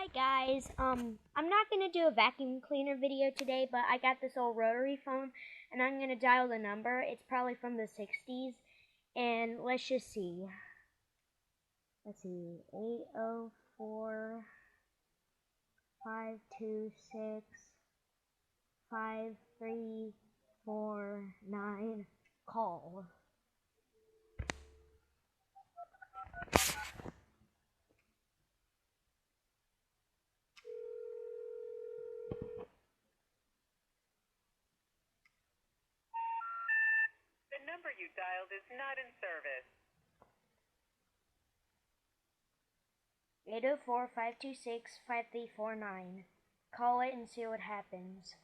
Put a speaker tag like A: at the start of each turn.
A: Hi guys, I'm not gonna do a vacuum cleaner video today, but I got this old rotary phone and I'm gonna dial the number. It's probably from the 60s, and let's just see. Let's see, 804 526 5349. Call.
B: The number you dialed is not in service.
A: 804 526 5349. Call it and see what happens.